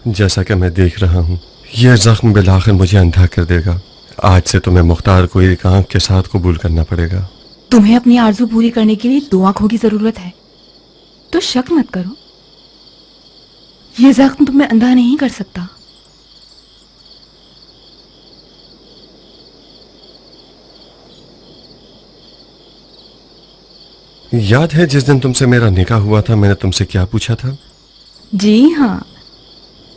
जैसा कि मैं देख रहा हूँ, यह जख्म बिलाखिर मुझे अंधा कर देगा। आज से तुम्हें मुख्तार को एक आंख के साथ कबूल करना पड़ेगा। तुम्हें अपनी आरज़ू पूरी करने के लिए 2 आंखों की जरूरत है, तो शक मत करो। यह जख्म तुम्हें अंधा नहीं कर सकता। याद है जिस दिन तुमसे मेरा निकाह हुआ था, मैंने तुमसे क्या पूछा था? जी हाँ,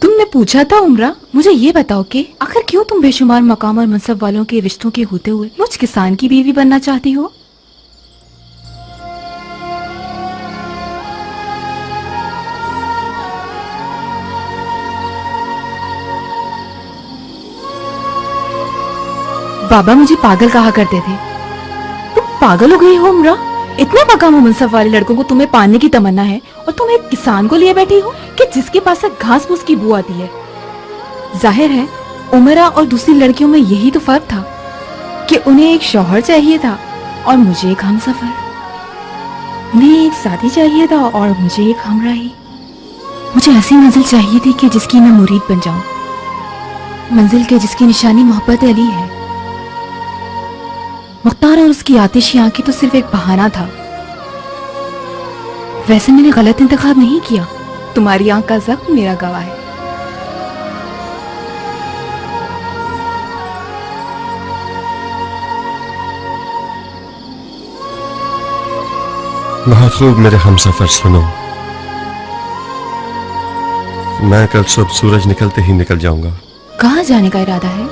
तुमने पूछा था उमरा, मुझे ये बताओ कि आखिर क्यों तुम बेशुमार मकाम और मनसब वालों के रिश्तों के होते हुए मुझ किसान की बीवी बनना चाहती हो? बाबा मुझे पागल कहा करते थे। तुम पागल हो गई हो उमरा? इतने मकाम और मनसब वाले लड़कों को तुम्हें पाने की तमन्ना है और तुम एक किसान को लिए बैठी हो कि जिसके पास से घास फूस की बू आती है। जाहिर है उमरा और दूसरी लड़कियों में यही तो फर्क था कि उन्हें एक शौहर चाहिए था और मुझे एक हमसफर। उन्हें एक साथी चाहिए था और मुझे एक हमराही। मुझे ऐसी मंजिल चाहिए थी कि जिसकी मैं मुरीद बन जाऊं, मंजिल के जिसकी निशानी मोहब्बत अली है। मुख्तार और उसकी आतिशी आंखें तो सिर्फ एक बहाना था। वैसे मैंने गलत इंतखाब नहीं किया। तुम्हारी आंख का जख्म मेरा गवाह है। बहुत खूब मेरे हमसफर, सुनो। मैं कल सुबह सूरज निकलते ही निकल जाऊंगा। कहाँ जाने का इरादा है?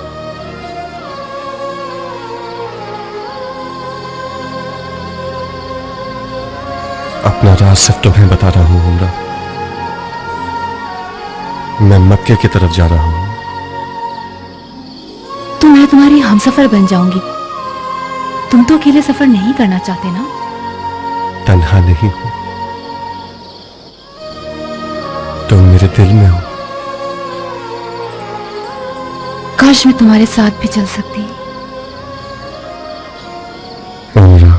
अपना राज सिर्फ तुम्हें बता रहा हूं उमरा। मैं मक्के की तरफ जा रहा हूं। तो मैं तुम्हारी हमसफर बन जाऊंगी। तुम तो अकेले सफर नहीं करना चाहते ना? तन्हा नहीं हूं, तुम मेरे दिल में हो। काश मैं तुम्हारे साथ भी चल सकती। उमरा,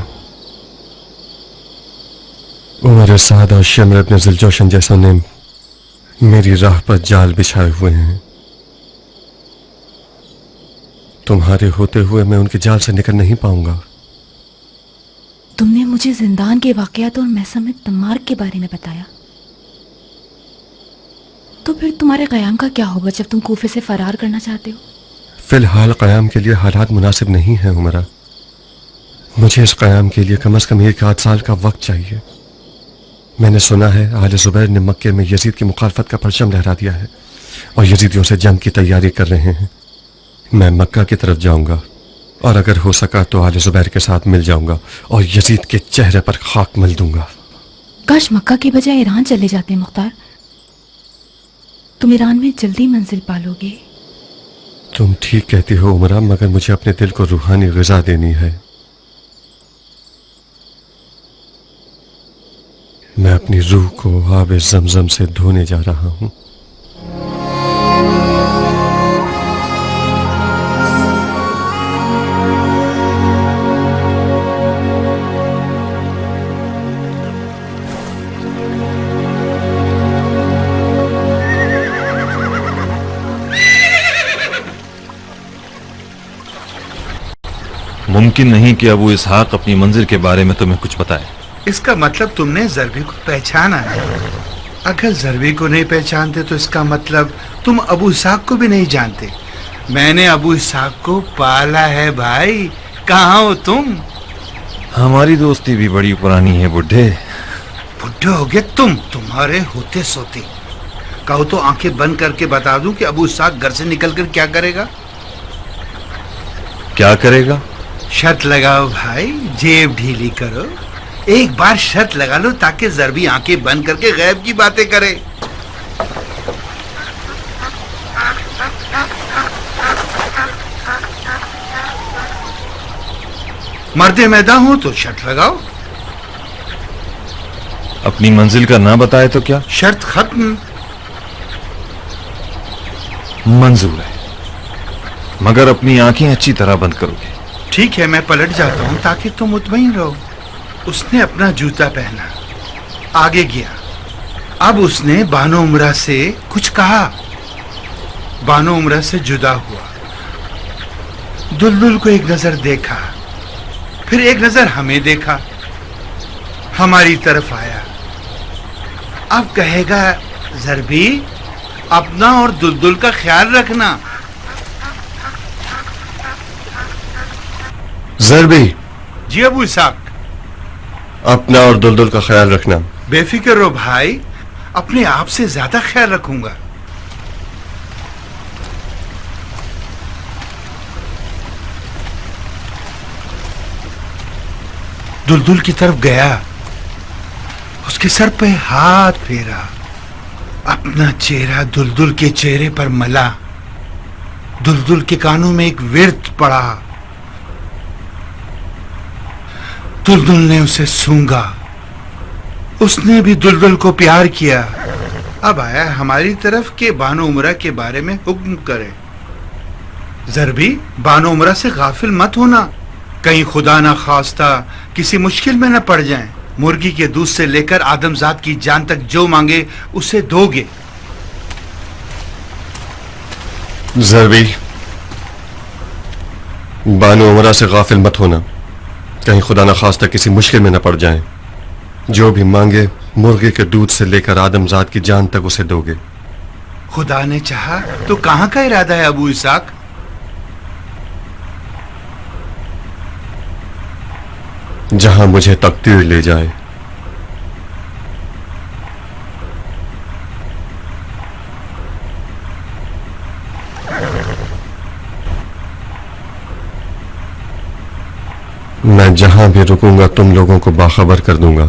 उमर साद और शमर इब्न ज़ुलजौशन जैसों ने मेरी राह पर जाल बिछाए हुए हैं। तुम्हारे होते हुए मैं उनके जाल से निकल नहीं पाऊंगा। तुमने मुझे जिंदान के वाकयात और महसम तमार के बारे में बताया, तो फिर तुम्हारे क़याम का क्या होगा जब तुम कूफे से फरार करना चाहते हो? फिलहाल क़याम के लिए हालात मुनासिब नहीं है उमरा। मुझे इस क़याम के लिए कम से कम 1 साल का वक्त चाहिए। मैंने सुना है आले ज़ुबैर ने मक्के में यजीद की मुखालफत का परचम लहरा दिया है और यजीदियों से जंग की तैयारी कर रहे हैं। मैं मक्का की तरफ जाऊंगा और अगर हो सका तो आले ज़ुबैर के साथ मिल जाऊंगा और यजीद के चेहरे पर खाक मल दूंगा। काश मक्का के बजाय ईरान चले जाते मुख्तार। तुम ईरान में जल्दी मंजिल पालोगे। तुम ठीक कहती हो उमरा, मगर मुझे अपने दिल को रूहानी ग़िज़ा देनी है। मैं अपनी रूह को आब ज़मज़म से धोने जा रहा हूं। मुमकिन नहीं कि अबू इसहाक अपनी मंजिल के बारे में तुम्हें कुछ बताए। इसका मतलब तुमने ज़रबी को पहचाना है। अगर ज़रबी को नहीं पहचानते तो इसका मतलब तुम अबू इसहाक को भी नहीं जानते। मैंने अबू इसहाक को पाला है भाई। कहाँ हो तुम? हमारी दोस्ती भी बड़ी पुरानी है बुड्ढे। बुड्ढे हो गए तुम, तुम्हारे होते सोते। कहो तो आंखें बंद करके बता दूं कि अबू इसहाक घर से निकलकर क्या करेगा? क्या करेगा? शर्त लगाओ भाई, जेब ढीली करो। एक बार शर्त लगा लो ताकि ज़रबी आंखें बंद करके गैब की बातें करे। मर्दे मैदान हो तो शर्त लगाओ। अपनी मंजिल का ना बताए तो क्या? शर्त खत्म। मंजूर है, मगर अपनी आंखें अच्छी तरह बंद करोगे। ठीक है, मैं पलट जाता हूं ताकि तुम मुतमईन रहो। उसने अपना जूता पहना, आगे गया। अब उसने बानो उमरा से कुछ कहा। बानो उमरा से जुदा हुआ। दुलदुल को एक नजर देखा, फिर एक नजर हमें देखा, हमारी तरफ आया। अब कहेगा ज़रबी अपना और दुलदुल का ख्याल रखना। ज़रबी। जी अबू इसाक। अपना और दुलदुल का ख्याल रखना। बेफिक्र रहो भाई, अपने आप से ज्यादा ख्याल रखूंगा। दुलदुल की तरफ गया, उसके सर पे हाथ फेरा, अपना चेहरा दुलदुल के चेहरे पर मला। दुलदुल के कानों में एक विर्त पड़ा। दुलदुल ने उसे सूंघा, उसने भी दुलदुल को प्यार किया। अब आया हमारी तरफ के बानो उमरा के बारे में हुक्म करे। ज़रबी, बानो उमरा से गाफिल मत होना, कहीं खुदा ना खास्ता किसी मुश्किल में न पड़ जाएं। मुर्गी के दूध से लेकर आदमजात की जान तक जो मांगे उसे दोगे। ज़रबी, बानो उमरा से गाफिल मत होना, कहीं खुदा न खास्ता किसी मुश्किल में न पड़ जाएं। जो भी मांगे मुर्गे के दूध से लेकर आदमजात की जान तक उसे दोगे। खुदा ने चाहा तो कहां का इरादा है अबू इसाक? जहां मुझे तकदीर ले जाए। मैं जहां भी रुकूंगा तुम लोगों को बाखबर कर दूंगा।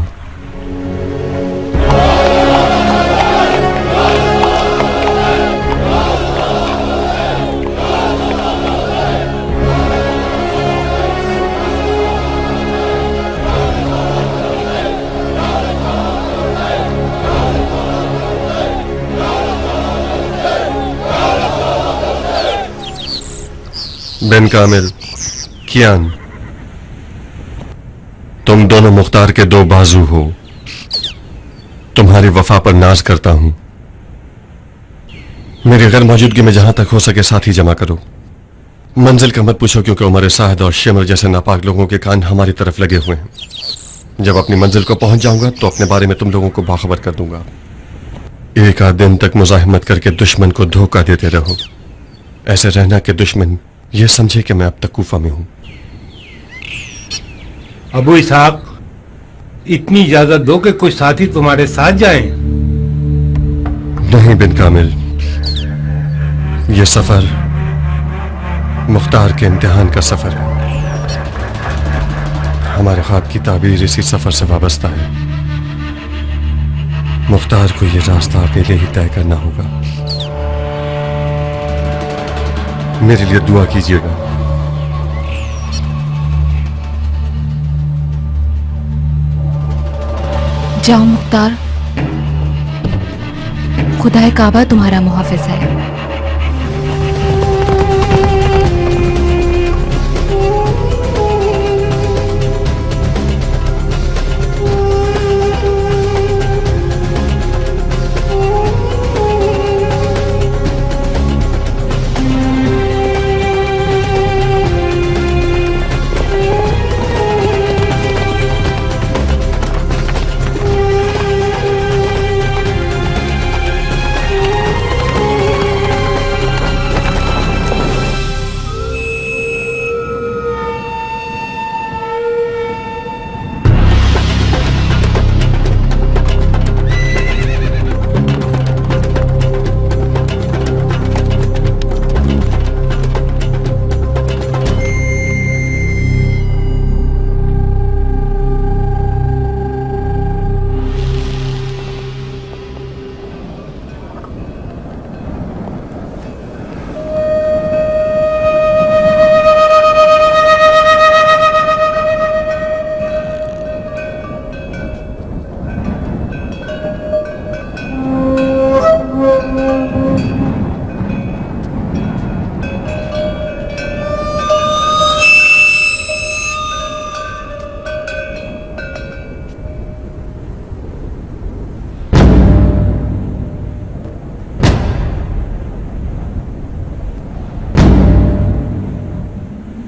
बिन कामिल, कियान, तुम दोनों मुख्तार के दो बाजू हो। तुम्हारी वफा पर नाज करता हूं। मेरी गैर मौजूदगी में जहां तक हो सके साथी जमा करो। मंजिल का मत पूछो, क्योंकि उमर साहद और शिमर जैसे नापाक लोगों के कान हमारी तरफ लगे हुए हैं। जब अपनी मंजिल को पहुंच जाऊंगा तो अपने बारे में तुम लोगों को बाखबर कर दूंगा। एक आध दिन तक मुजाहिमत करके दुश्मन को धोखा देते रहो। ऐसे रहना कि दुश्मन यह समझे कि मैं अब तक कूफा में हूं। अबू इसाक, इतनी इजाजत दो कि कोई साथी तुम्हारे साथ जाए। नहीं बिन कामिल, यह सफर मुख्तार के इम्तिहान का सफर है। हमारे ख्वाब की ताबीर इसी सफर से वाबस्ता है। मुख्तार को यह रास्ता अकेले ही तय करना होगा। मेरे लिए दुआ कीजिएगा। जाओ मुख्तार, खुदाए काबा तुम्हारा मुहाफिज है।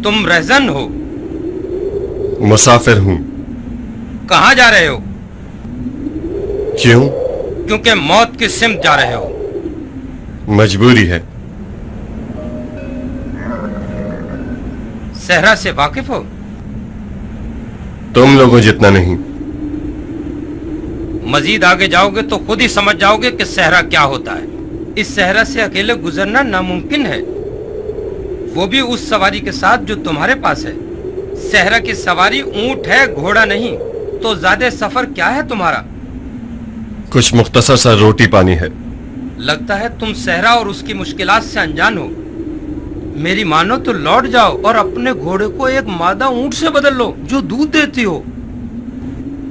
तुम रहजन हो? मुसाफिर हूं। कहाँ जा रहे हो? क्यों? क्योंकि मौत की सिमत जा रहे हो। मजबूरी है। सहरा से वाकिफ हो? तुम लोगों जितना नहीं। मजीद आगे जाओगे तो खुद ही समझ जाओगे कि सहरा क्या होता है। इस सहरा से अकेले गुजरना नामुमकिन है, वो भी उस सवारी के साथ जो तुम्हारे पास है। सहरा की सवारी ऊंट है, घोड़ा नहीं। तो ज्यादा सफर क्या है तुम्हारा? कुछ मुख्तसर सा रोटी पानी है। लगता है तुम सहरा और उसकी मुश्किलात से अनजान हो। मेरी मानो तो लौट जाओ और अपने घोड़े को एक मादा ऊंट से बदल लो जो दूध देती हो।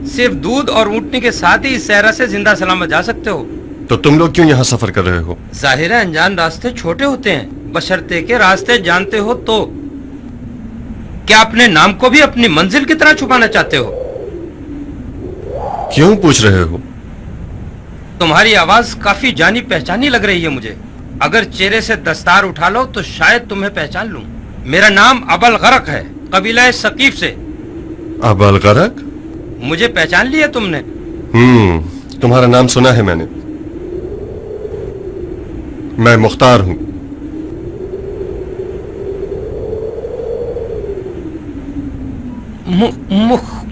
सिर्फ दूध और ऊंटनी के साथ ही इस सहरा से जिंदा सलामत जा सकते हो। तो तुम लोग क्यों यहाँ सफर कर रहे हो? जाहिर है अनजान रास्ते छोटे होते हैं, बशर्ते के रास्ते जानते हो तो। क्या अपने नाम को भी अपनी मंजिल की तरह छुपाना चाहते हो? क्यों पूछ रहे हो? तुम्हारी आवाज काफी जानी पहचानी लग रही है मुझे। अगर चेहरे से दस्तार उठा लो तो शायद तुम्हें पहचान लूं। मेरा नाम अबल गरक है, कबीला सकीफ से। अबल गरक? मुझे पहचान लिया तुमने? तुम्हारा नाम सुना है मैंने। मैं मुख्तार हूं।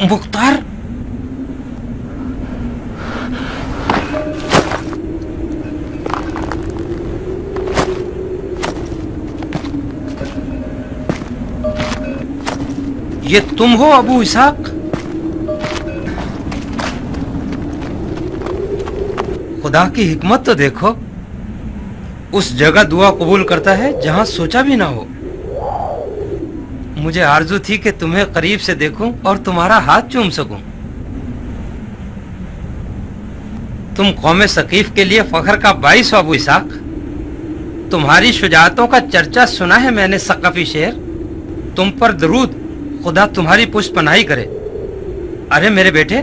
मुख्तार? ये तुम हो अबू इसाक? खुदा की हिकमत तो देखो, उस जगह दुआ कबूल करता है जहां सोचा भी ना हो। मुझे आरजू थी कि तुम्हें करीब से देखूं और तुम्हारा हाथ चूम सकूं। तुम कौमे सकीफ के लिए फख्र का बाइस हो अबू इसाक। तुम्हारी शुजाअतों का चर्चा सुना है मैंने सक़फ़ी शेर। तुम पर दरूद, खुदा तुम्हारी पुष्ट पनाही करे। अरे मेरे बेटे,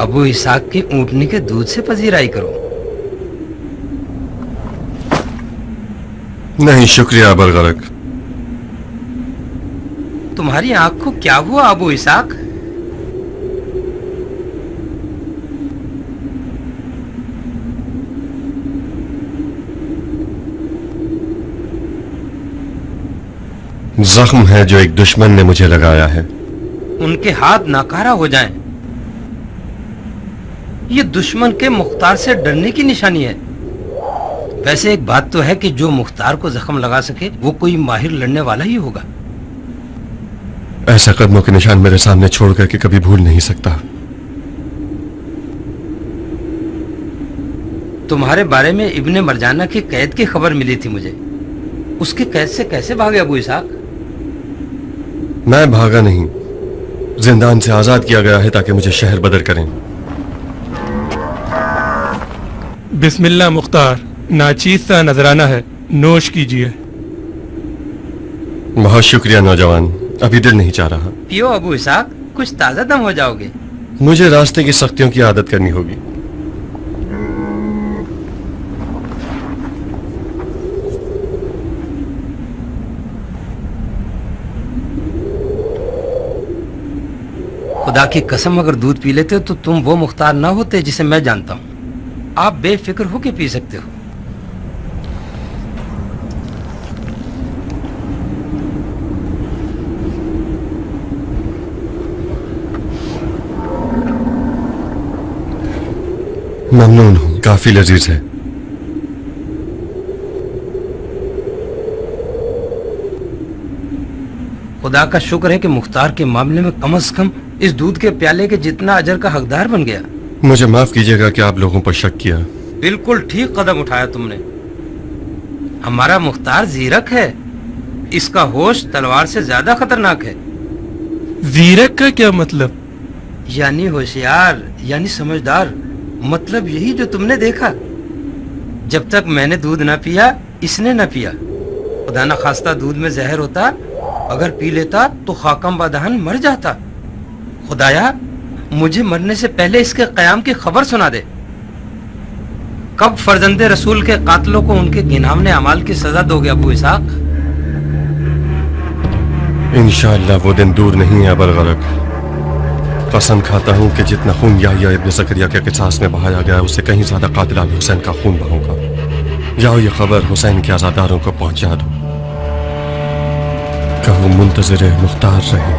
अबू इसाक की ऊंटनी के दूध से पजीराई करो। नहीं शुक्रिया अबल गरक। तुम्हारी आंख को क्या हुआ अबू इसाक? जख्म है जो एक दुश्मन ने मुझे लगाया है। उनके हाथ नाकारा हो जाएं। ये दुश्मन के मुख्तार से डरने की निशानी है। वैसे एक बात तो है कि जो मुख्तार को जख्म लगा सके वो कोई माहिर लड़ने वाला ही होगा। ऐसा कदमों के निशान मेरे सामने छोड़ करके कभी भूल नहीं सकता। तुम्हारे बारे में इब्ने मरजाना की कैद की खबर मिली थी मुझे। उसके कैद से कैसे भागे अबू इसाक? मैं भागा नहीं, जिंदान से आजाद किया गया है ताकि मुझे शहर बदर करें। बिस्मिल्लाह मुख्तार, नाचीज सा नजराना है, नोश कीजिए। बहुत शुक्रिया नौजवान, अभी दिल नहीं चाह रहा। पियो अबू इसाक, कुछ ताजा दम हो जाओगे। मुझे रास्ते की सख्तियों की आदत करनी होगी। खुदा की कसम, अगर दूध पी लेते तो तुम वो मुख्तार ना होते जिसे मैं जानता हूं। आप बेफिक्र होके पी सकते हो। ममनून हूं, काफी लजीज है। खुदा का शुक्र है कि मुख्तार के मामले में कम से कम इस दूध के प्याले के जितना अजर का हकदार बन गया। मुझे माफ कीजिएगा कि आप लोगों पर शक किया। बिल्कुल ठीक कदम उठाया तुमने। हमारा मुख्तार जीरक है। इसका होश तलवार से ज्यादा खतरनाक है। जीरक का क्या मतलब? यानी होशियार, यानी समझदार। मतलब यही जो तुमने देखा। जब तक मैंने दूध ना पिया, इसने ना पिया। खुदा ना खास्ता दूध में जहर होता, अगर पी लेता तो खाकम बदहन मर जाता। खुदाया, मुझे मरने से पहले इसके क़याम की खबर सुना दे। कब फर्जंदे रसूल के कातलों को उनके घिनौने अमाल की सजा दोगे अबू इसाक? इंशाअल्लाह वो दिन दूर नहीं है अबलगरक। कसम खाता हूं कि जितना खून याह्या इब्न ज़करिया के क़िसास में बहाया गया उससे कहीं ज्यादा कातिल अली हुसैन का खून बहूंगा। जाओ ये खबर हुसैन के आज़ादारों को पहुंचा दो, कहो मुंतज़िर मुख्तार रहे।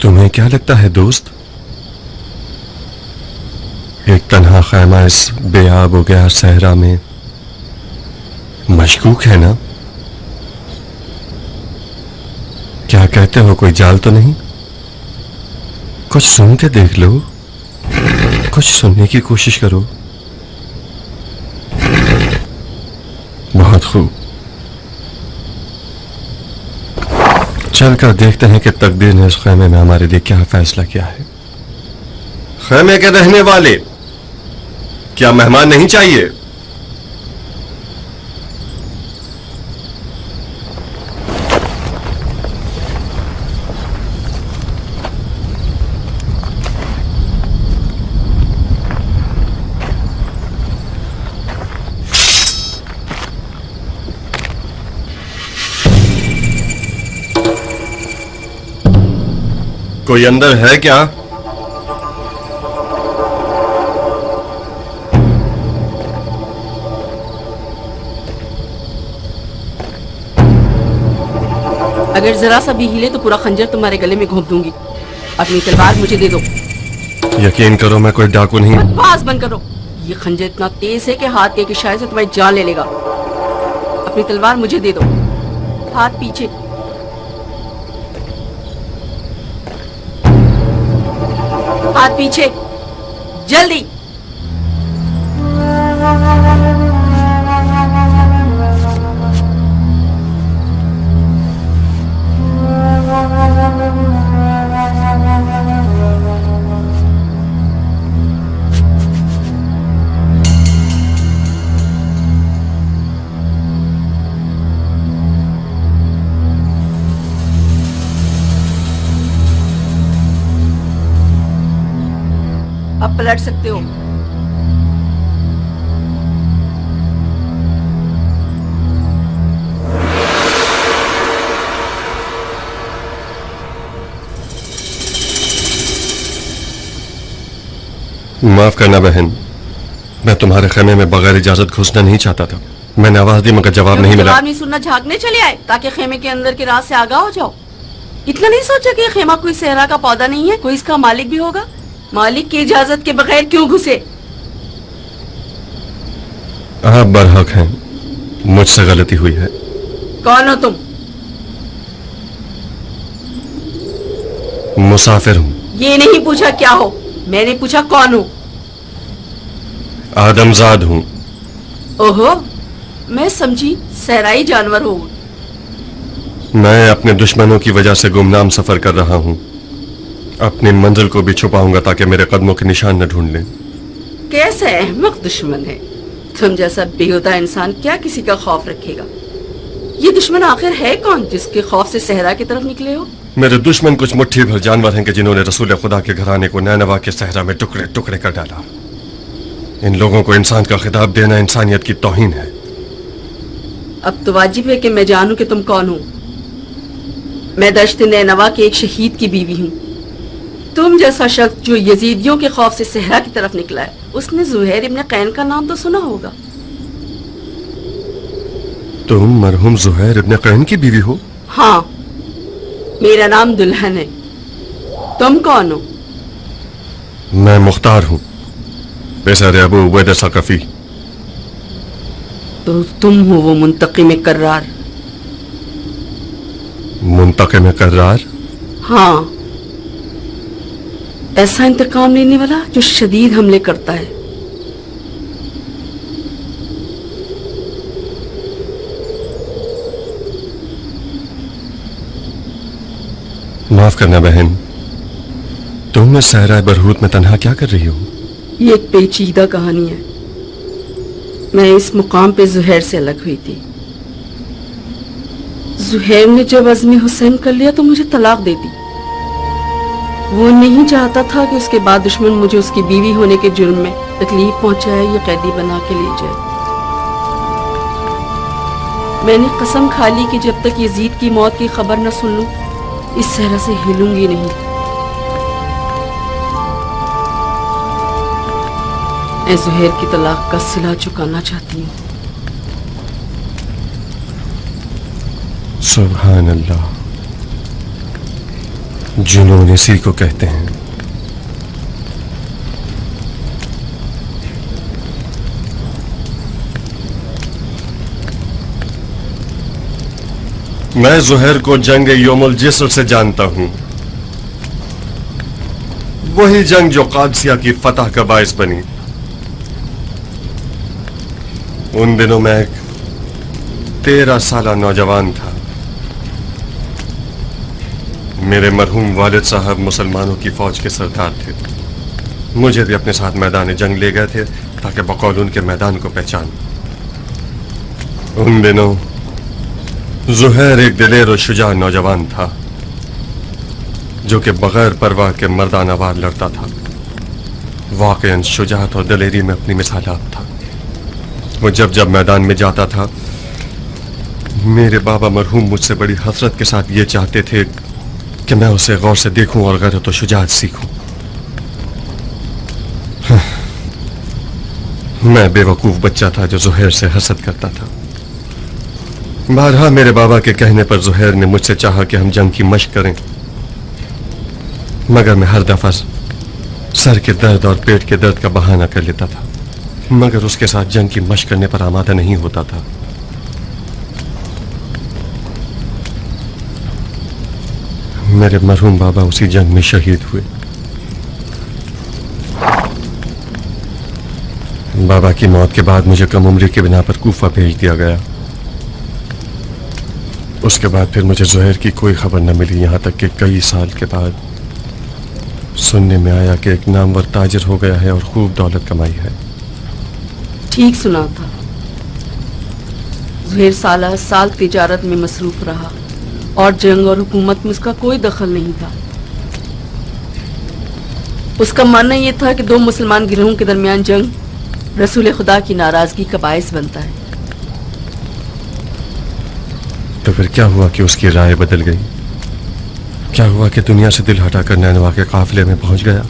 तुम्हें क्या लगता है दोस्त, एक तन्हा खैमा इस बेआब हो गया सहरा में मशकूक है ना? क्या कहते हो, कोई जाल तो नहीं? कुछ सुन के देख लो, कुछ सुनने की कोशिश करो। बहुत खूब, चलकर देखते हैं कि तकदीर ने इस खैमे में हमारे लिए क्या फैसला किया है। खैमे के रहने वाले, क्या मेहमान नहीं चाहिए? कोई अंदर है क्या? अगर जरा सा भी हिले तो पूरा खंजर तुम्हारे गले में घोंप दूंगी। अपनी तलवार मुझे दे दो। यकीन करो मैं कोई डाकू नहीं। बकवास बंद करो। ये खंजर इतना तेज है कि हाथ के इशारे से तुम्हारी जान ले लेगा। अपनी तलवार मुझे दे दो। हाथ पीछे। हाथ पीछे, जल्दी। अब पलट सकते हो। माफ करना बहन, मैं तुम्हारे खेमे में बगैर इजाजत घुसना नहीं चाहता था। मैंने आवाज दी मगर जवाब नहीं मिला। जवाब नहीं सुनना, झांकने चले आए ताकि खेमे के अंदर के राज से आगाह हो जाओ। इतना नहीं सोचा कि खेमा कोई सहरा का पौधा नहीं है, कोई इसका मालिक भी होगा। मालिक की इजाजत के बगैर क्यों घुसे? आप बरहक हैं, मुझसे गलती हुई है। कौन हो तुम? मुसाफिर हूं। ये नहीं पूछा क्या हो, मैंने पूछा कौन हो। आदमजाद हूं। ओहो, मैं समझी सहराई जानवर हो। मैं अपने दुश्मनों की वजह से गुमनाम सफर कर रहा हूं। अपनी मंजिल को भी छुपाऊंगा ताकि मेरे कदमों के निशान न ढूंढ लें। कैसे अहमक दुश्मन है तुम जैसा बेहुदा इंसान, क्या किसी का खौफ रखेगा? ये दुश्मन आखिर है कौन जिसके खौफ से सहरा की तरफ निकले हो? मेरे दुश्मन कुछ मुट्ठी भर जानवर हैं कि जिन्होंने रसूल खुदा के घराने को नैनवा के सहरा में टुकड़े टुकड़े कर डाला। इन लोगों को इंसान का खिताब देना इंसानियत की तौहीन है। अब तो वाजिब है कि मैं जानूं कि तुम कौन हो। मैं दश्त नैनवा के एक शहीद की बीवी हूँ। तुम जैसा शख्स जो यजीदियों के खौफ से सहरा की तरफ निकला है, उसने जुहैर इब्न कैन का नाम तो सुना होगा। तुम मरहूम जुहैर इब्न कैन की बीवी हो? हाँ, मेरा नाम दुल्हन है। तुम कौन हो? मैं मुख्तार हूँ, पेशर अबू उबैदा सकफी। तो तुम हो वो मुंतकिम कर्रार? मुंतकिम कर्रार? हाँ, ऐसा इंतकाम लेने वाला जो शदीद हमले करता है। करना बहन, तुम इस सहरा बरहूत में तन्हा क्या कर रही हो? ये एक पेचीदा कहानी है। मैं इस मुकाम पे जुहैर से अलग हुई थी। जुहैर ने जब अज़्म हुसैन कर लिया तो मुझे तलाक दे दी। वो नहीं चाहता था कि उसके बाद दुश्मन मुझे उसकी बीवी होने के जुर्म में तकलीफ पहुंचाए या कैदी बना के ले जाए। मैंने कसम खा ली कि जब तक यजीद की मौत की खबर न सुन लूं, इस सहरा से हिलूंगी नहीं। मैं जुहैर की तलाक का सिला चुकाना चाहती हूँ। सुभान अल्लाह, जुनून इसी को कहते हैं। मैं जुहैर को जंग यौमुल जिस्र से जानता हूं, वही जंग जो कादसिया की फतह का बायस बनी। उन दिनों मैं एक 13 साला नौजवान था। मेरे मरहूम वालिद साहब मुसलमानों की फौज के सरदार थे। मुझे भी अपने साथ मैदान जंग ले गए थे ताकि बकौल उनके मैदान को पहचान। उन दिनों जुहैर एक दिलेर और शुजा नौजवान था जो कि बगैर परवाह के मर्दाना वार लड़ता था। वाकईन शुजाअत और दिलेरी में अपनी मिसालात था। वो जब जब मैदान में जाता था, मेरे बाबा मरहूम मुझसे बड़ी हसरत के साथ ये चाहते थे कि मैं उसे गौर से देखूं और गैरत और शुजाअत सीखूं। मैं बेवकूफ बच्चा था जो जुहैर से हसद करता था। बारहा मेरे बाबा के कहने पर जुहैर ने मुझसे चाहा कि हम जंग की मशक करें, मगर मैं हर दफा सर के दर्द और पेट के दर्द का बहाना कर लेता था, मगर उसके साथ जंग की मशक करने पर आमादा नहीं होता था। मेरे मरहूम बाबा उसी जंग में शहीद हुए। बाबा की मौत के बाद मुझे कम उम्री की बिना पर कूफा भेज दिया गया। उसके बाद फिर मुझे जुहैर की कोई खबर न मिली, यहां तक कि कई साल के बाद सुनने में आया कि एक नामवर ताजिर हो गया है और खूब दौलत कमाई है। ठीक सुना था। जुहैर साल साल तिजारत में मसरूफ रहा और जंग और हुकूमत में उसका कोई दखल नहीं था। उसका मानना यह था कि दो मुसलमान गिरोहों के दरमियान जंग रसूल खुदा की नाराजगी का बायस बनता है। तो फिर क्या हुआ कि उसकी राय बदल गई? क्या हुआ कि दुनिया से दिल हटाकर नैनवा के काफिले में पहुंच गया?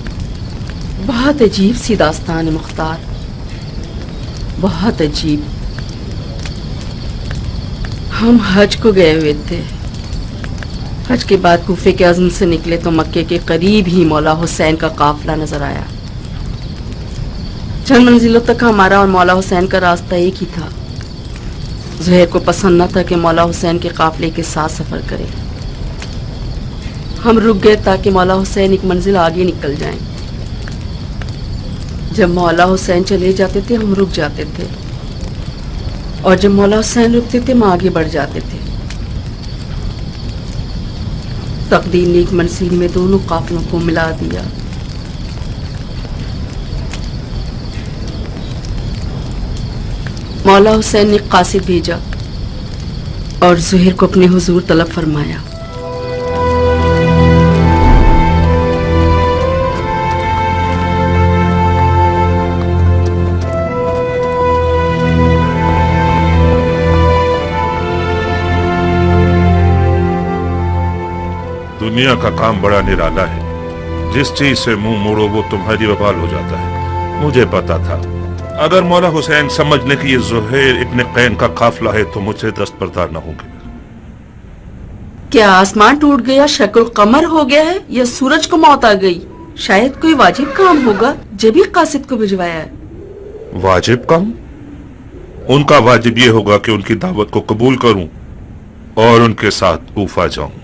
बहुत अजीब सी दास्तान है मुख्तार, बहुत अजीब। हम हज को गए हुए थे। हज के बाद कूफे के अज़्म से निकले तो मक्के के करीब ही मौला हुसैन का काफिला नजर आया। चंद मंजिलों तक हमारा और मौला हुसैन का रास्ता एक ही था। जुहैर को पसंद न था कि मौला हुसैन के काफिले के साथ सफर करे। हम रुक गए ताकि मौला हुसैन एक मंजिल आगे निकल जाएं। जब मौला हुसैन चले जाते थे हम रुक जाते थे, और जब मौला हुसैन रुकते थे हम आगे बढ़ जाते थे। तकदीर ने एक मंजिल में दोनों काफिलों को मिला दिया। मौला हुसैन ने कासिद भेजा और जुहैर को अपने हुजूर तलब फरमाया। दुनिया का काम बड़ा निराला है। जिस चीज से मुंह मोड़ो वो तुम्हारी वबाल हो जाता है। मुझे पता था अगर मौला हुसैन समझ ले कि ये जुहैर इब्न कैन का काफिला है तो मुझसे दस्तबरदार न होंगे। क्या आसमान टूट गया, शक्ल कमर हो गया है, या सूरज को मौत आ गई? शायद कोई वाजिब काम होगा जब ही कासिद को भिजवाया है। वाजिब काम? उनका वाजिब ये होगा कि उनकी दावत को कबूल करूं और उनके साथ कूफा जाऊं।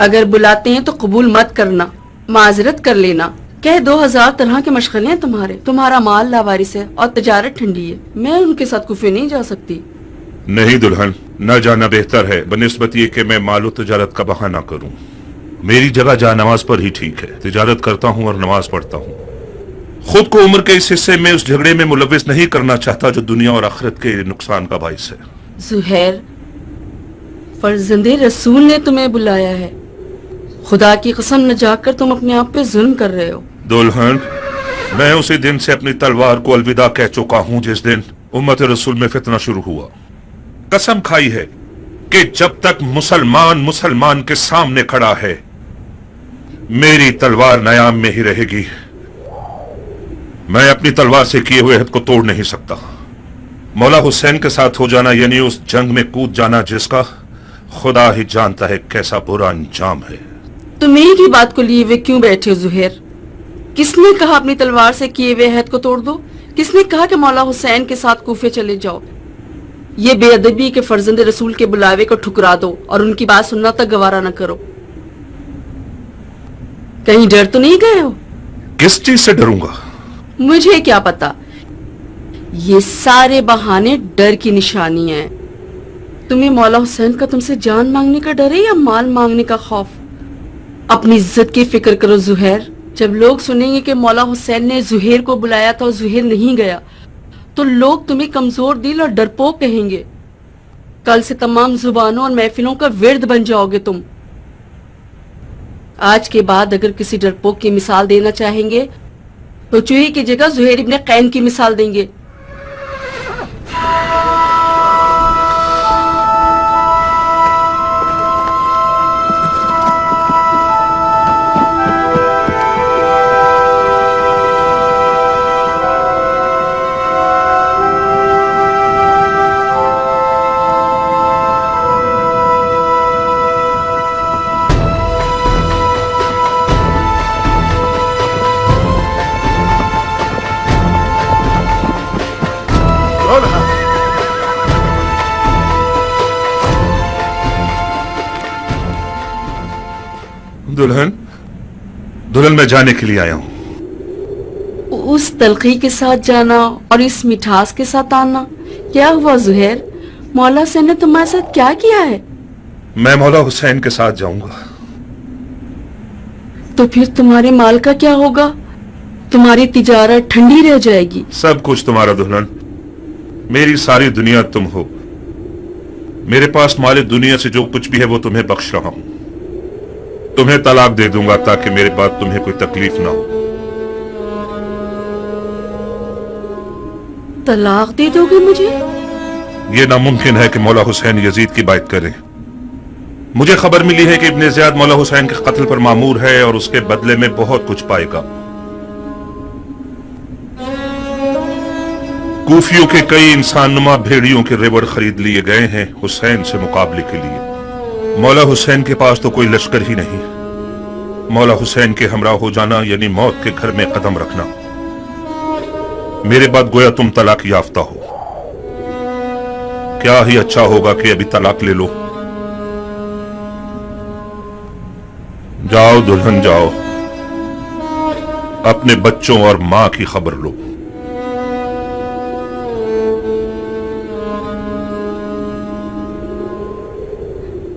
अगर बुलाते हैं तो कबूल मत करना, माजरत कर लेना। कह 2000 तरह के मशगले हैं तुम्हारा माल लावारिस है और तजारत ठंडी है। मैं उनके साथ कूफे नहीं जा सकती। नहीं दुल्हन, न जाना बेहतर है बनिस्बत ये कि मैं मालो तजारत का बहाना करूं। मेरी जगह जा नमाज पर ही ठीक है। तिजारत करता हूँ और नमाज पढ़ता हूँ। खुद को उम्र के इस हिस्से में उस झगड़े में मुलविस नहीं करना चाहता जो दुनिया और आखिरत के नुकसान का बाइस है। जुहैर, फर्जंदे रसूल ने तुम्हें बुलाया है। खुदा की कसम न जाकर तुम अपने आप पे जुल्म कर रहे हो। दुल्हन, मैं उसी दिन से अपनी तलवार को अलविदा कह चुका हूँ जिस दिन उम्मत रसूल में फितना शुरू हुआ। कसम खाई है कि जब तक मुसलमान मुसलमान के सामने खड़ा है मेरी तलवार नयाम में ही रहेगी। मैं अपनी तलवार से किए हुए हद को तोड़ नहीं सकता। मौला हुसैन के साथ हो जाना यानी उस जंग में कूद जाना जिसका खुदा ही जानता है कैसा बुरा अंजाम है। तुम एक ही बात को लिए हुए क्यों बैठे हो जुहैर? किसने कहा अपनी तलवार से किए हुए अहद को तोड़ दो? किसने कहा कि मौला हुसैन के साथ कूफे चले जाओ? ये बेअदबी के फर्जंदे रसूल के बुलावे को ठुकरा दो और उनकी बात सुनना तक गवारा न करो। कहीं डर तो नहीं गए हो? किस चीज से डरूंगा? मुझे क्या पता। ये सारे बहाने डर की निशानी है। तुम्हें मौला हुसैन का तुमसे जान मांगने का डर है या माल मांगने का खौफ? अपनी इज्जत की फिक्र करो जुहैर। जब लोग सुनेंगे कि मौला हुसैन ने जुहैर को बुलाया था और जुहैर नहीं गया तो लोग तुम्हें कमजोर दिल और डरपोक कहेंगे। कल से तमाम जुबानों और महफिलों का विर्द बन जाओगे तुम। आज के बाद अगर किसी डरपोक की मिसाल देना चाहेंगे तो चूहे की जगह जुहैर इब्ने कैन की मिसाल देंगे। दुल्हन, दुल्हन मैं जाने के लिए आया हूं। उस तलखी के साथ जाना और इस मिठास के साथ आना, क्या हुआ जुहैर? मौला हुसैन ने तुम्हारे साथ क्या किया है? मैं मौला हुसैन के साथ जाऊंगा। तो फिर तुम्हारे माल का क्या होगा? तुम्हारी तिजारत ठंडी रह जाएगी। सब कुछ तुम्हारा दुल्हन, मेरी सारी दुनिया तुम हो। मेरे पास माले दुनिया से जो कुछ भी है वो तुम्हें बख्श रहा हूं। तुम्हें तलाक दे दूंगा ताकि मेरे बाद तुम्हें कोई तकलीफ ना हो। तलाक दे दोगे मुझे? यह नामुमकिन है कि मौला हुसैन यजीद की बात करें। मुझे खबर मिली है कि इब्ने ज़ियाद मौला हुसैन के कत्ल पर मामूर है और उसके बदले में बहुत कुछ पाएगा। कूफियों के कई इंसानुमा भेड़ियों के रेवड़ खरीद लिए गए हैं हुसैन से मुकाबले के लिए। मौला हुसैन के पास तो कोई लश्कर ही नहीं। मौला हुसैन के हमरा हो जाना यानी मौत के घर में कदम रखना। मेरे बाद गोया तुम तलाक याफ्ता हो। क्या ही अच्छा होगा कि अभी तलाक ले लो। जाओ दुल्हन जाओ, अपने बच्चों और मां की खबर लो।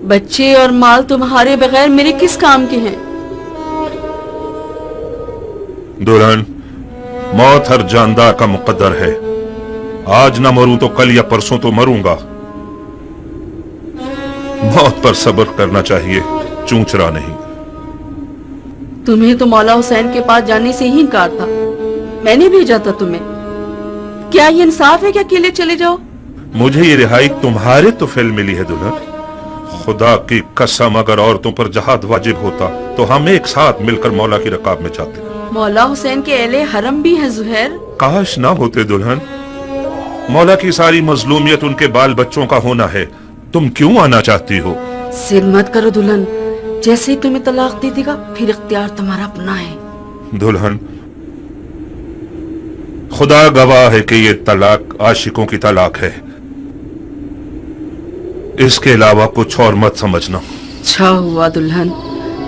बच्चे और माल तुम्हारे बगैर मेरे किस काम के हैं? दुल्हन, मौत हर जानदार का मुकद्दर है। आज ना मरूं तो कल या परसों तो मरूंगा। मौत पर सब्र करना चाहिए, चूंचरा नहीं। तुम्हें तो मौला हुसैन के पास जाने से ही इनकार था। मैंने भेजा था तुम्हें। क्या ये इंसाफ है कि अकेले चले जाओ? मुझे ये रिहाई तुम्हारे तो फेल मिली है दुल्हन। खुदा की कसम, अगर औरतों पर जहाद वाजिब होता तो हम एक साथ मिलकर मौला की रकाब में जाते। मौला हुसैन के अहले हरम भी है जुहैर। काश ना होते दुल्हन। मौला की सारी मजलूमियत उनके बाल बच्चों का होना है। तुम क्यों आना चाहती हो? सिर मत करो दुल्हन। जैसे ही तुम्हें तलाक दे देगा फिर इख्तियार तुम्हारा अपना है। दुल्हन, खुदा गवाह है कि ये तलाक आशिकों की तलाक है। इसके अलावा कुछ और मत समझना। अच्छा हुआ दुल्हन,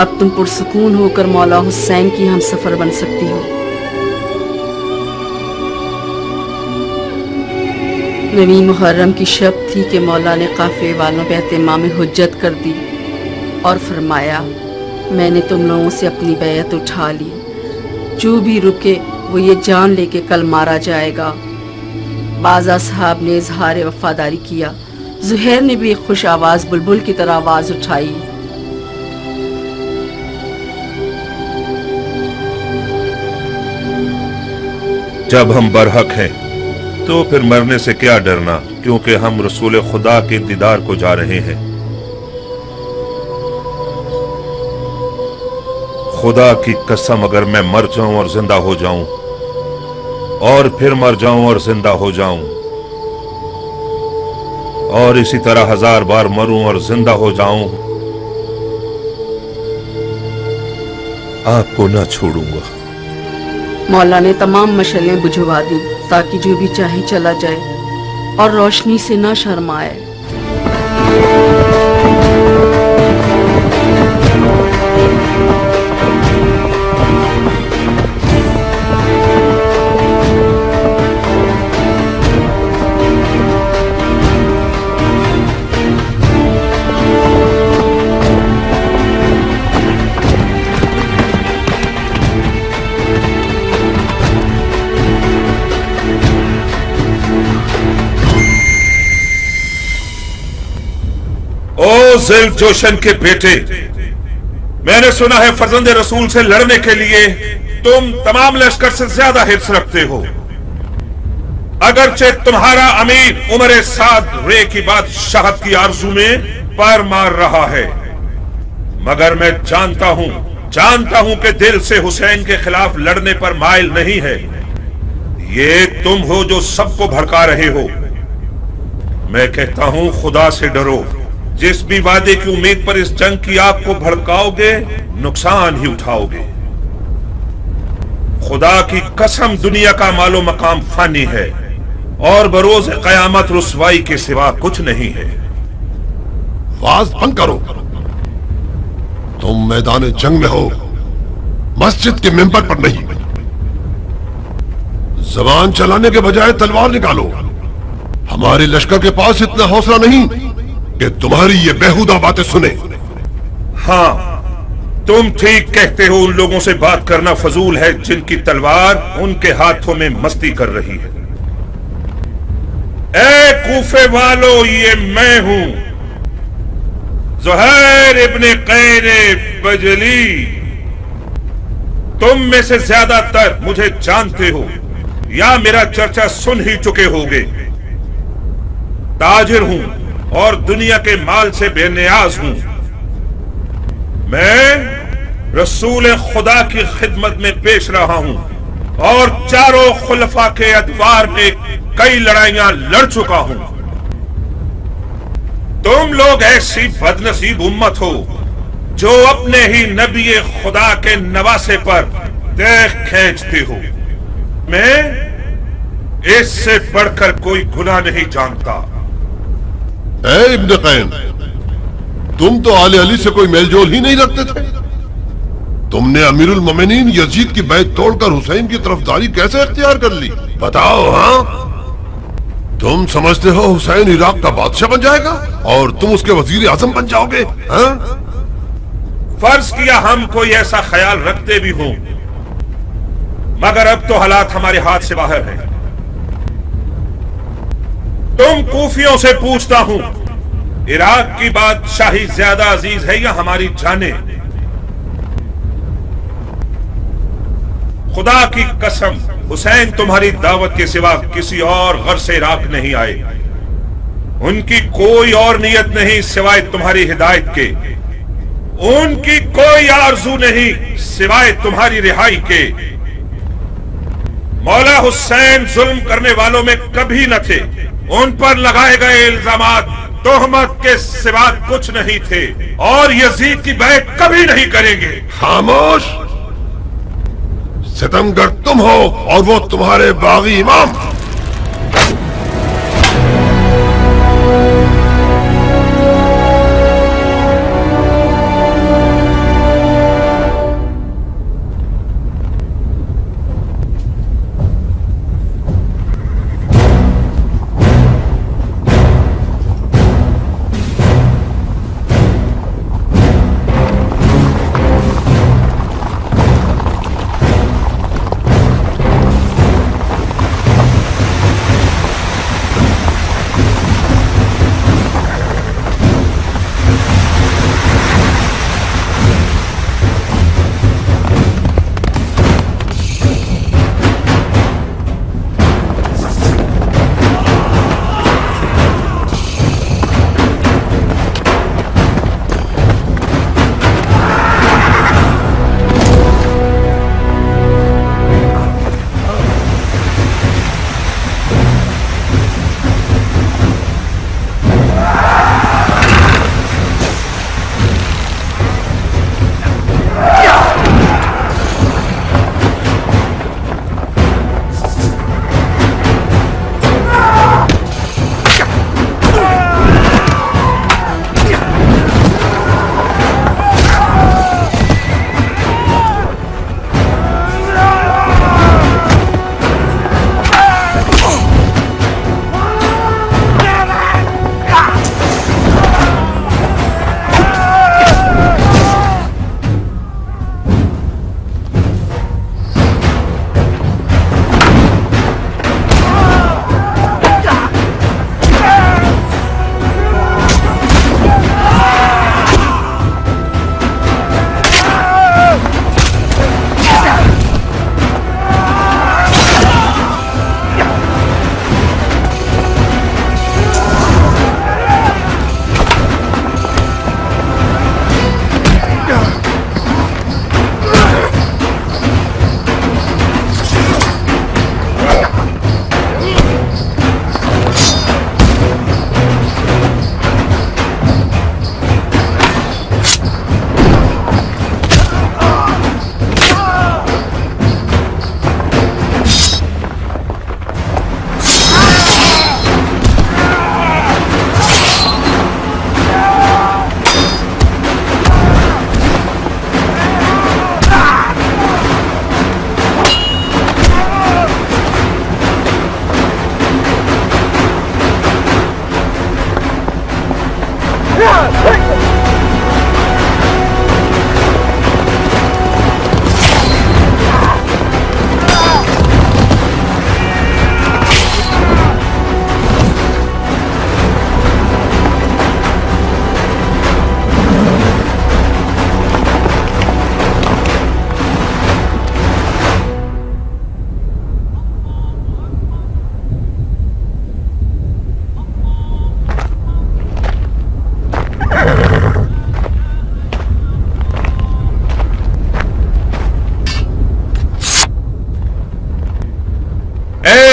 अब तुम पुरसुकून होकर मौला हुसैन की हम सफर बन सकती हो। नवी मुहर्रम की शब थी कि मौला ने काफिले वालों पे एहतिमाम हुज्जत कर दी और फरमाया, मैंने तुम लोगों से अपनी बैयत उठा ली। जो भी रुके वो ये जान ले के कल मारा जाएगा। बाजा साहब ने इजहार वफादारी किया। जुहैर ने भी एक खुश आवाज बुलबुल की तरह आवाज उठाई। जब हम बरहक हैं तो फिर मरने से क्या डरना, क्योंकि हम रसूल खुदा के दीदार को जा रहे हैं। खुदा की कसम, अगर मैं मर जाऊं और जिंदा हो जाऊं और फिर मर जाऊं और जिंदा हो जाऊं और इसी तरह 1000 बार मरूं और जिंदा हो जाऊं, आपको ना छोड़ूंगा। मौला ने तमाम मशलें बुझवा दी ताकि जो भी चाहे चला जाए और रोशनी से ना शर्माए। ओ जिल जोशन के बेटे, मैंने सुना है फर्जंदे रसूल से लड़ने के लिए तुम तमाम लश्कर से ज्यादा हिर्स रखते हो। अगरचे तुम्हारा अमीर उमर साद रे की बात शहद की आरजू में पैर मार रहा है, मगर मैं जानता हूं कि दिल से हुसैन के खिलाफ लड़ने पर माइल नहीं है। ये तुम हो जो सबको भड़का रहे हो। मैं कहता हूं खुदा से डरो। जिस भी वादे की उम्मीद पर इस जंग की आग को भड़काओगे, नुकसान ही उठाओगे। खुदा की कसम, दुनिया का मालो मकाम फानी है और बरोज कयामत रुसवाई के सिवा कुछ नहीं है। वाज बंद करो। तुम मैदान जंग में हो, मस्जिद के मेंबर पर नहीं। जबान चलाने के बजाय तलवार निकालो। हमारे लश्कर के पास इतना हौसला नहीं कि तुम्हारी ये बेहुदा बातें सुने। हाँ, तुम ठीक कहते हो। उन लोगों से बात करना फजूल है जिनकी तलवार उनके हाथों में मस्ती कर रही है। ए कूफे वालों, ये मैं हूं, ज़ुहैर इब्ने क़ैन बजली। तुम में से ज्यादातर मुझे जानते हो या मेरा चर्चा सुन ही चुके होगे। ताजिर हूं और दुनिया के माल से बेनियाज हूं। मैं रसूल खुदा की खिदमत में पेश रहा हूं और चारों खुलफा के अदवार में कई लड़ाइयां लड़ चुका हूं। तुम लोग ऐसी बदनसीब उम्मत हो जो अपने ही नबी खुदा के नवासे पर देख खींचते हो। मैं इससे बढ़कर कोई गुनाह नहीं जानता। ए इब्न क़ैन, तुम तो आले अली से कोई मेलजोल ही नहीं रखते थे। तुमने अमीरुल मोमिनीन यजीद की बैत तोड़कर हुसैन की तरफदारी कैसे इख्तियार कर ली? बताओ। हाँ, तुम समझते हो हुसैन इराक का बादशाह बन जाएगा और तुम उसके वजीर आजम बन जाओगे? हाँ? फर्ज किया हम कोई ऐसा ख्याल रखते भी हों, मगर अब तो हालात हमारे हाथ से बाहर हैं। तुम कूफियों से पूछता हूं, इराक की बादशाही ज्यादा अजीज है या हमारी जाने? खुदा की कसम, हुसैन तुम्हारी दावत के सिवा किसी और घर से इराक नहीं आए। उनकी कोई और नियत नहीं सिवाय तुम्हारी हिदायत के। उनकी कोई आरजू नहीं सिवाय तुम्हारी रिहाई के। मौला हुसैन जुल्म करने वालों में कभी न थे। उन पर लगाए गए इल्जामात तोहमत के सिवा कुछ नहीं थे और यजीद की बैत कभी नहीं करेंगे। खामोश! सितमगर तुम हो और वो तुम्हारे बागी इमाम।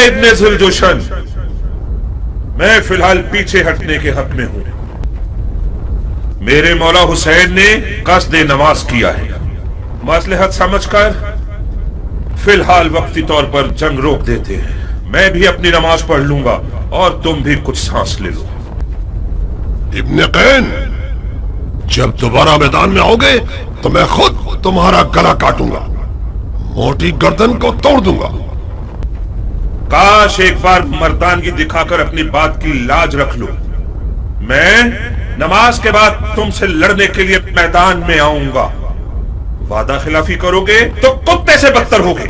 इब्ने जुल्जुशन, मैं फिलहाल पीछे हटने के हक में हूं। मेरे मौला हुसैन ने कस्द नमाज किया है। मसलहत समझकर फिलहाल वक्ती तौर पर जंग रोक देते हैं। मैं भी अपनी नमाज पढ़ लूंगा और तुम भी कुछ सांस ले लो। इब्ने कैन, जब दोबारा मैदान में आओगे तो मैं खुद तुम्हारा गला काटूंगा, मोटी गर्दन को तोड़ दूंगा। काश एक बार मर्दानगी दिखाकर अपनी बात की लाज रख लो। मैं नमाज के बाद तुमसे लड़ने के लिए मैदान में आऊंगा। वादा खिलाफी करोगे तो कुत्ते से बदतर होगे।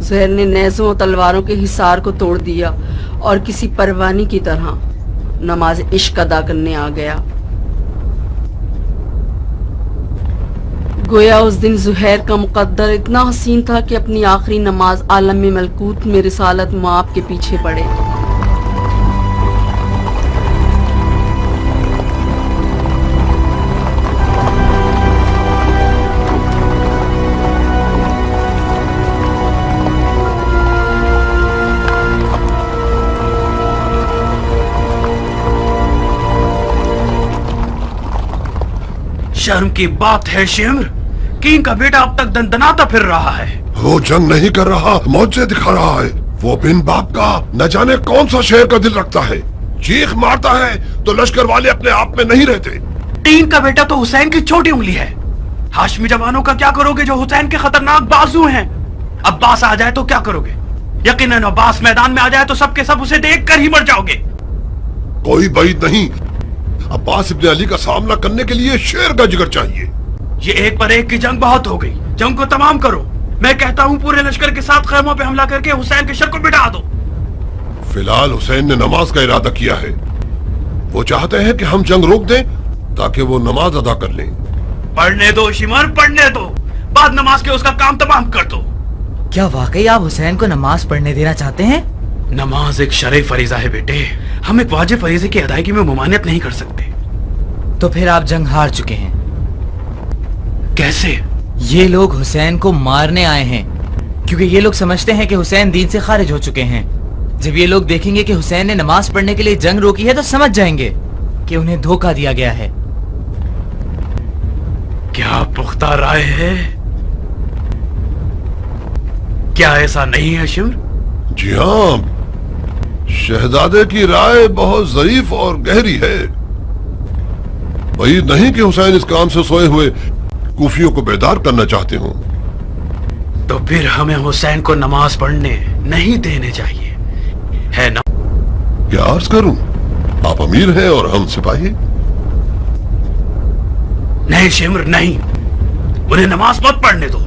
ज़हर ने नेज़ों और तलवारों के हिसार को तोड़ दिया और किसी परवानी की तरह नमाज इश्क अदा करने आ गया। गोया उस दिन ज़ुहैर का मुकद्दर इतना हसीन था कि अपनी आखिरी नमाज आलम में मलकूत में रिसालत मुआब के पीछे पड़े। शर्म की बात है शिम्र, किंग का बेटा अब तक दंदनाता फिर रहा है। वो जंग नहीं कर रहा, मौजे दिखा रहा है। वो बिन बाप का न जाने कौन सा शेर का दिल रखता है। चीख मारता है तो लश्कर वाले अपने आप में नहीं रहते। किंग का बेटा तो हुसैन की छोटी उंगली है। हाशमी जवानों का क्या करोगे जो हुसैन के खतरनाक बाजू हैं? अब्बास आ जाए तो क्या करोगे? यकीनन अब्बास मैदान में आ जाए तो सबके सब उसे देख कर ही मर जाओगे। कोई बैद नहीं, अब्बास इब्ने अली का सामना करने के लिए शेर का जिगर चाहिए। ये एक पर एक की जंग बहुत हो गई, जंग को तमाम करो। मैं कहता हूँ पूरे लश्कर के साथ खैमों पे हमला करके हुसैन के शर को मिटा दो। फिलहाल हुसैन ने नमाज का इरादा किया है। वो चाहते हैं कि हम जंग रोक दें ताकि वो नमाज अदा कर लें। पढ़ने दो शिमर, पढ़ने दो। बाद नमाज के उसका काम तमाम कर दो। क्या वाकई आप हुसैन को नमाज पढ़ने देना चाहते हैं? नमाज एक शरई फरीजा है बेटे, हम एक वाजिब फरीजे की अदायगी में मुमानियत नहीं कर सकते। तो फिर आप जंग हार चुके हैं। कैसे? ये लोग हुसैन को मारने आए हैं, क्योंकि ये लोग समझते हैं कि हुसैन दीन से खारिज हो चुके हैं। जब ये लोग देखेंगे कि हुसैन ने नमाज पढ़ने के लिए जंग रोकी है तो समझ जाएंगे कि उन्हें धोखा दिया गया है। क्या पुख्ता राय है? क्या ऐसा नहीं है शिमर? जी हाँ, शहजादे की राय बहुत ज़रीफ और गहरी है। वही नहीं कि हुसैन इस काम से सोए हुए कूफियों को बेदार करना चाहते हो। तो फिर हमें हुसैन को नमाज पढ़ने नहीं देने चाहिए, है ना? क्या अर्ज करूं, आप अमीर हैं और हम सिपाही। नहीं शिमर नहीं, उन्हें नमाज मत पढ़ने दो।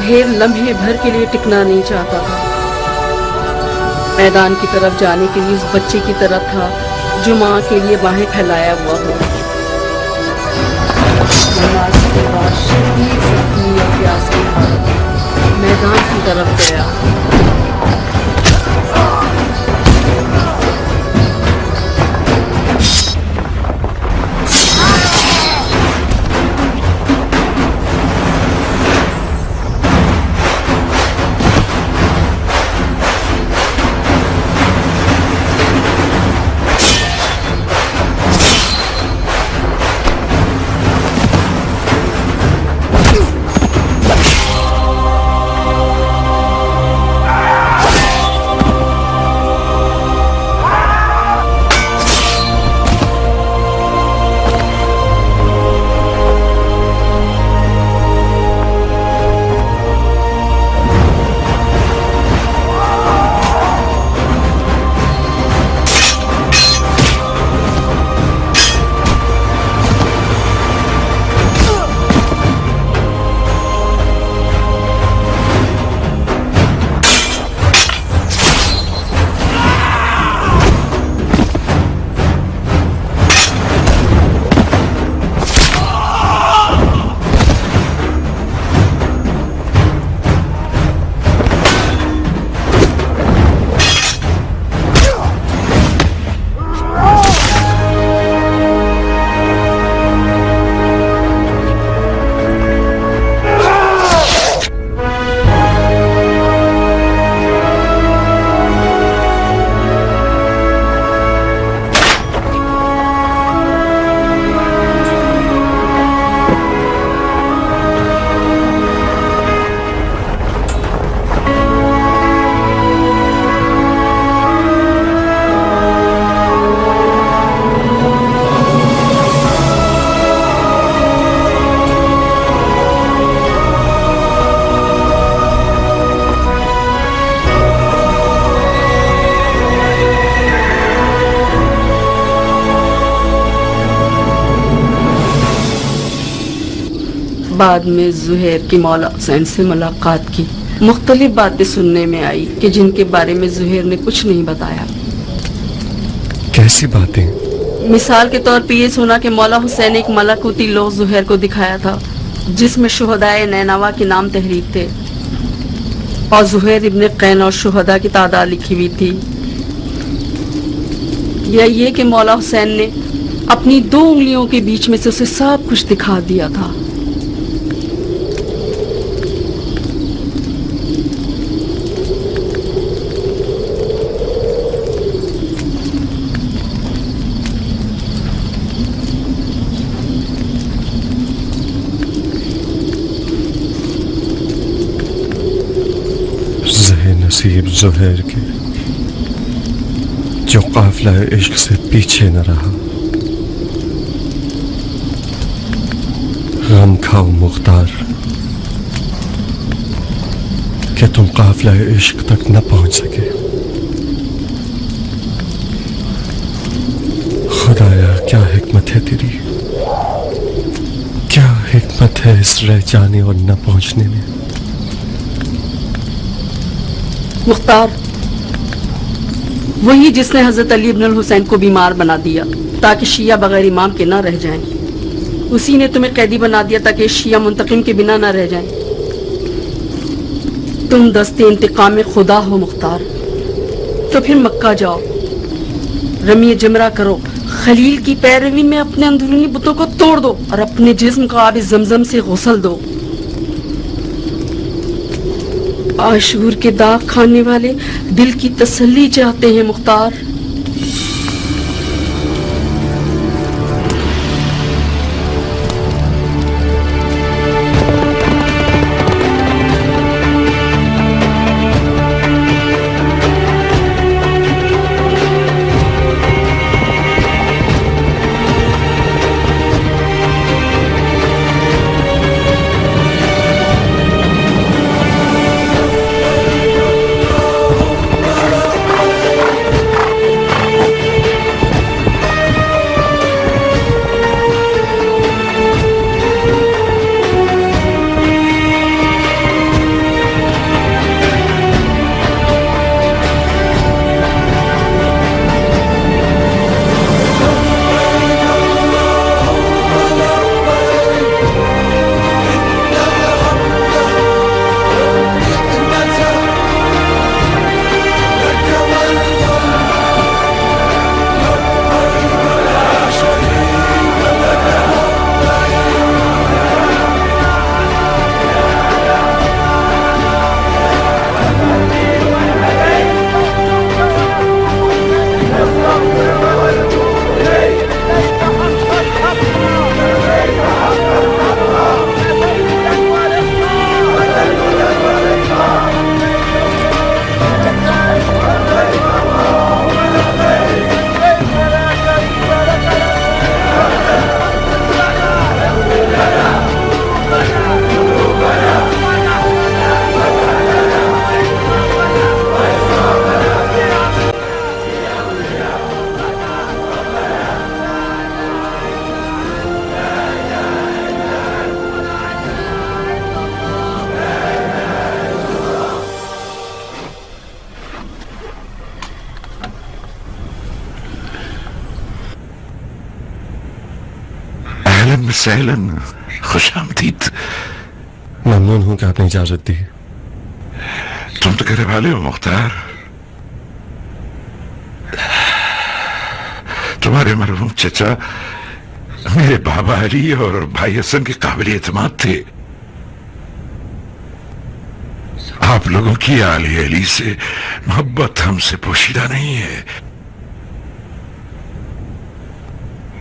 जुहैर लम्हे भर के लिए टिकना नहीं चाहता था। मैदान की तरफ जाने के लिए उस बच्चे की तरह था जो माँ के लिए बाहें फैलाया हुआ हो। नमाज के बाद शदीद जख्मी और प्यास के हालत मैदान की तरफ गया। बाद में जुहैर की मौला हुसैन से मुलाकात की। मुख्तलिफ बातें सुनने में आई कि जिनके बारे में जुहैर ने कुछ नहीं बताया। कैसी बातें? मिसाल के तौर पे ये सुना कि मौला हुसैन ने एक मलाकुती लौह जुहैर को दिखाया था जिसमें शुहदाए नैनवा के नाम तहरीर थे और जुहैर इब्ने कैन और शुहदा की तादाद लिखी हुई थी। या ये कि मौला हुसैन ने अपनी 2 उंगलियों के बीच में से उसे सब कुछ दिखा दिया था। नसीब जुहैर के जो काफिला इश्क से पीछे न रहा। गम खाओ मुख्तार कि तुम काफिला इश्क तक न पहुंच सके। खुदाया क्या हिकमत है तेरी, क्या हिकमत है इस रह जाने और न पहुंचने में। मुख्तार वही जिसने हजरत अली इब्न हुसैन को बीमार बना दिया ताकि शिया बगैर इमाम के ना रह जाएं। उसी ने तुम्हें कैदी बना दिया ताकि शिया मुंतकिम के बिना ना रह जाएं। तुम दस्ते इंतकाम खुदा हो मुख्तार, तो फिर मक्का जाओ, रमी जमरा करो, खलील की पैरवी में अपने अंदरूनी बुतों को तोड़ दो और अपने जिस्म को आब जमजम से गुसल दो। आशूर के दाग खाने वाले दिल की तसल्ली चाहते हैं मुख्तार। सहलन, खुशामदीद। ममनून हूं कि आपने इजाजत दी। तुम तो घर वाले हो मुख्तार। तुम्हारे मरहूम चचा मेरे बाबा अली और भाई हसन के काबिल एतमाद थे। आप लोगों की आले अली से मोहब्बत हमसे पोशीदा नहीं है।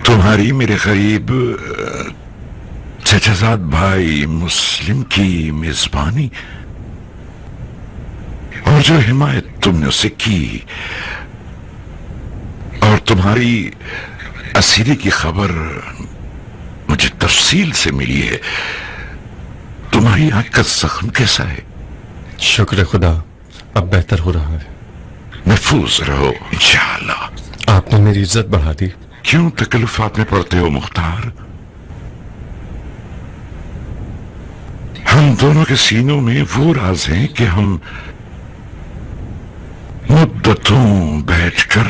तुम्हारी मेरे करीब चचाजाद भाई मुस्लिम की मेजबानी और जो हिमायत तुमने उसे की और तुम्हारी असीरी की खबर मुझे तफसील से मिली है। तुम्हारी आंख का जख्म कैसा है? शुक्र खुदा, अब बेहतर हो रहा है। महफूज रहो इंशाअल्लाह। आपने मेरी इज्जत बढ़ा दी। क्यों तकल्लुफात में पड़ते हो मुख्तार? हम दोनों के सीनों में वो राज हैं कि हम मुद्दतों बैठकर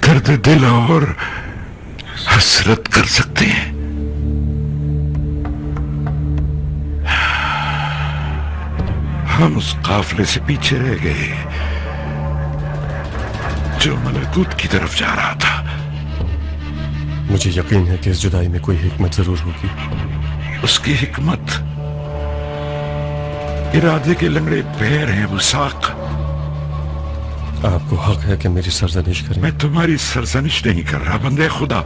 दर्द दिल और हसरत कर सकते हैं। हम उस काफले से पीछे रह गए जो मलकूत की तरफ जा रहा था। मुझे यकीन है कि इस जुदाई में कोई हिकमत जरूर होगी। उसकी हिकमत इरादे के लंगड़े पैर हैं वसाक। आपको हक है कि मेरी सरजनिश करें। मैं तुम्हारी सरजनिश नहीं कर रहा बंदे खुदा,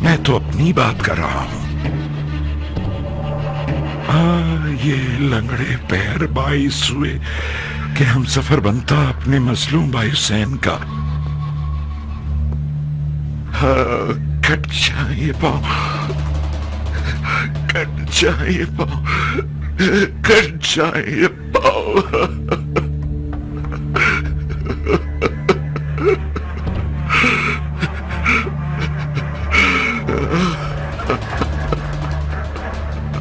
मैं तो अपनी बात कर रहा हूं। ये लंगड़े पैर बाइस हुए कि हम सफर बनता अपने मजलूम भाई हुसैन का। कट जाए पाँव, कट जाए पाँव, कट जाए पाँव।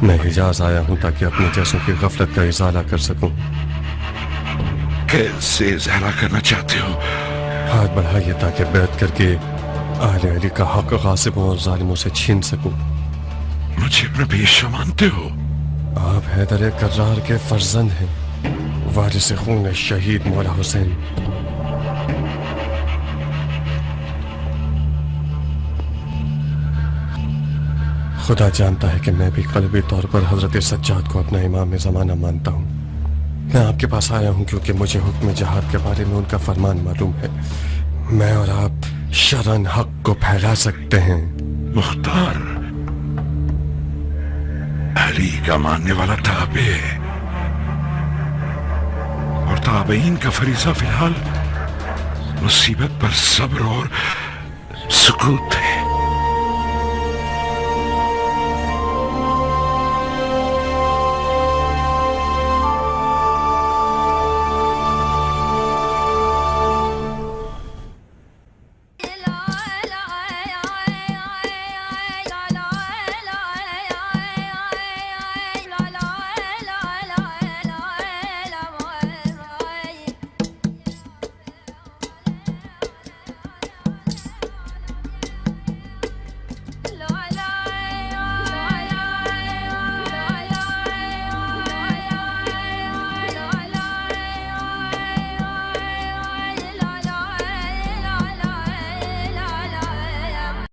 मैं हिजाज आया हूं ताकि अपने जैसों की गफलत का इजाला कर सकूं। कैसे इजाला करना चाहते हो? हाथ बढ़ाइए ताकि बैत करके आले अली का हक गासिबों और जालिमों से छीन सकूं। मुझे अपना पेशा मानते हो? आप हैदर कर्रार के फर्जंद हैं, वारिस खून शहीद मौला हुसैन। खुदा जानता है कि मैं भी कल्बी तौर पर हजरत सज्जाद को अपना इमाम ज़माना मानता हूँ। मैं आपके पास आया हूँ क्योंकि मुझे हुक्म जहाद के बारे में उनका फरमान मालूम है। मैं और आप शरन हक को फैला सकते हैं। मुख्तार अली का मानने वाला ताबे है और ताबईन का फरीजा फिलहाल मुसीबत पर सब्र और सुकूत है।